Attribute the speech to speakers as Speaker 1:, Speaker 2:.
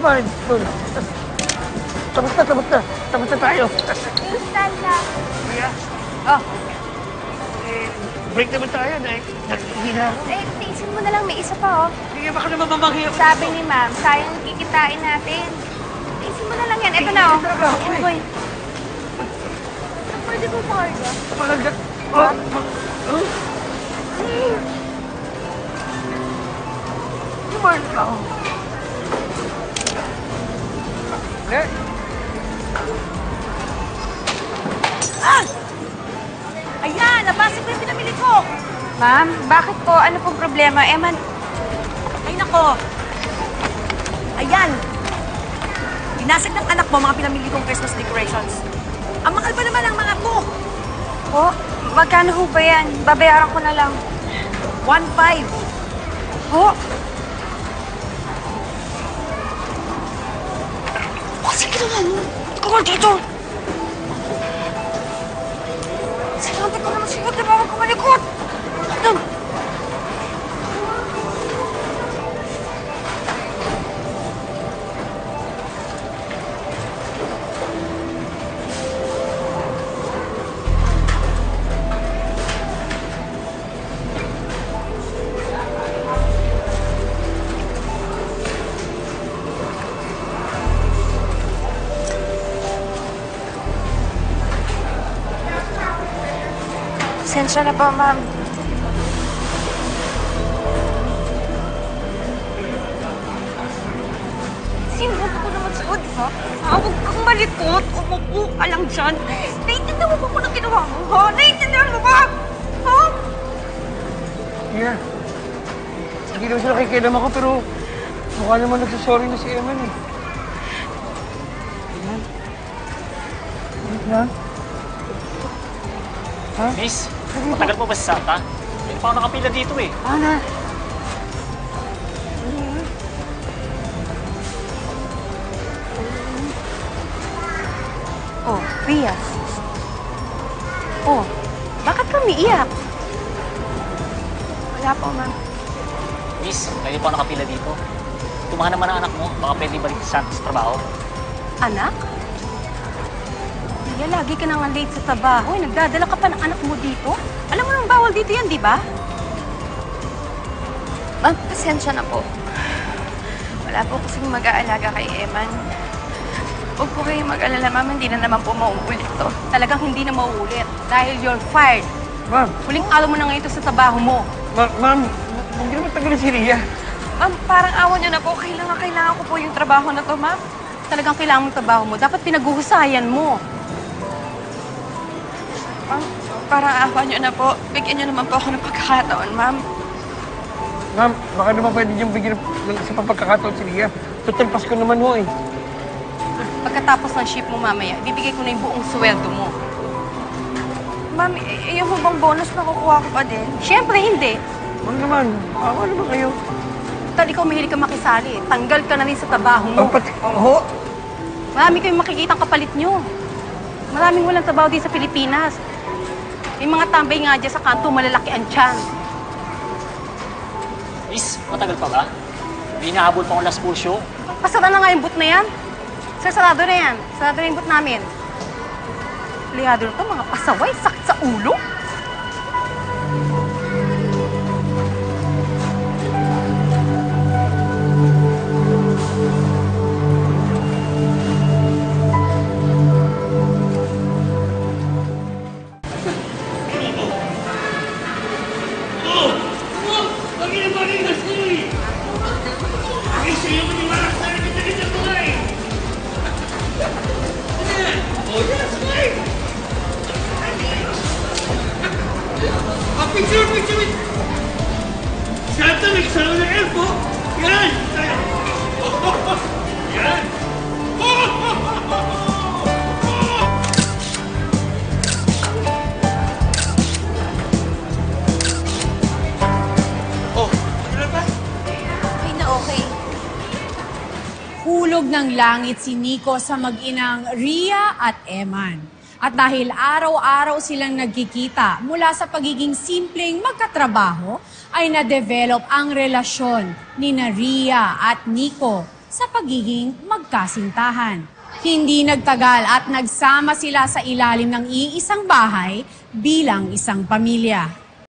Speaker 1: naman. Tapos na. Tapos na tayo.
Speaker 2: Instant lang.
Speaker 1: Kuya,
Speaker 2: Oh,
Speaker 1: break naman tayo. Nakihina ako.
Speaker 2: tiisin mo na lang. May isa pa, oh.
Speaker 1: Sige, baka naman mamanghi ako.
Speaker 2: Sabi ni ma'am, sayang kikitain natin. Tiisin mo na lang yan. Ito na, oh. Enjoy. Pwede ko pakarga?
Speaker 1: Pakarga? Kumain ka.
Speaker 2: Ayan! Nabasag ko yung pinamili ko! Ma'am, bakit po? Ano pong problema? Eman...
Speaker 3: Ay, nako! Ayan! Binasag ng anak mo mga pinamili kong Christmas decorations. Ang mahal pa naman ang mga to!
Speaker 2: Po? Magkano ho ba yan? Babayaran ko na lang.
Speaker 3: 1.5.
Speaker 2: Po?
Speaker 3: Sige naman mo! Ikaw ka dito!
Speaker 2: Sinabi ko naman sa'yo, di ba ako kumalikot? Pasensya na po, ma'am. Sinubo ko naman sa'yo, di ba? Huwag kang malikot. Umupo ka lang dyan. Naiintindihan mo ba kung anong ginawa mo, ha? Naiintindihan mo ba? Ha?
Speaker 1: Yeah. Hindi naman sila nakikialam ako, pero mukha naman nagsasorry na si Eman eh. Eman? Eman? Ha?
Speaker 4: Miss, matagal mo ba sa Santa? Hindi pa ako nakapila dito eh.
Speaker 1: Ana?
Speaker 2: Oh, Ria. Oh, bakit ka umiiyak? Wala po, ma'am.
Speaker 4: Miss, hindi pa ako nakapila dito. Tumahan naman ang anak mo. Baka pwede balik sa Santa sa trabaho.
Speaker 2: Anak? Ria, lagi ka nang late sa trabaho. Nagdadala ka pa ng anak mo dito? Alam mo nang bawal dito yan, di ba? Ma'am, pasensya na po. Wala po kasing mag-aalaga kay Eman. Huwag po kayong mag-alala, ma'am. Hindi na naman po mauulit to. Talagang hindi na mauulit. Dahil you're fired.
Speaker 1: Ma'am!
Speaker 2: Huling araw mo na ngayon ito sa trabaho mo.
Speaker 1: Ma'am! Huwag naman tagalin si Ria.
Speaker 2: Ma'am, parang awan niyo na po. Kailangan ko po yung trabaho na to, ma'am. Talagang kailangan mo yung trabaho mo. Dapat pinaghuhusayan mo. Ma'am, parang awan niyo na po. Bigyan niyo naman po ako ng pagkakataon, ma'am.
Speaker 1: Ma'am, baka naman pwede niyong bigyan ng isa pang pagkakataon si Ria. Total Pasko naman ho eh.
Speaker 2: Pagkatapos ng shift mo mamaya, ibibigay ko na yung buong sweldo mo. Ma'am, yung bang bonus na kukuha ko pa din? Siyempre, hindi.
Speaker 1: Huwag naman. Awa naman kayo.
Speaker 2: Tal, ikaw mahilig ka makisali. Tanggal ka na rin sa trabaho mo.
Speaker 1: Oo.
Speaker 2: Marami kayong makikitang kapalit nyo. Maraming walang trabaho din sa Pilipinas. May mga tambay nga dyan sa kanto, malalaki ang tiyan.
Speaker 4: Miss, matagal pa ba? May hinahabol pa akong last full show.
Speaker 2: Pasara na nga yung boot na yan. Sir, sarado na yan. Sarado na yung boot namin. Lihado na ito, mga pasaway, sakit sa ulo.
Speaker 1: Picture! Santa, may kasama ng elfo! Yan! Yan! Oh, ano ba?
Speaker 2: Okay na okay.
Speaker 5: Hulog ng langit si Nico sa mag-inang Ria at Eman. At dahil araw-araw silang nagkikita mula sa pagiging simpleng magkatrabaho, ay na-develop ang relasyon ni Ria at Nico sa pagiging magkasintahan. Hindi nagtagal at nagsama sila sa ilalim ng iisang bahay bilang isang pamilya.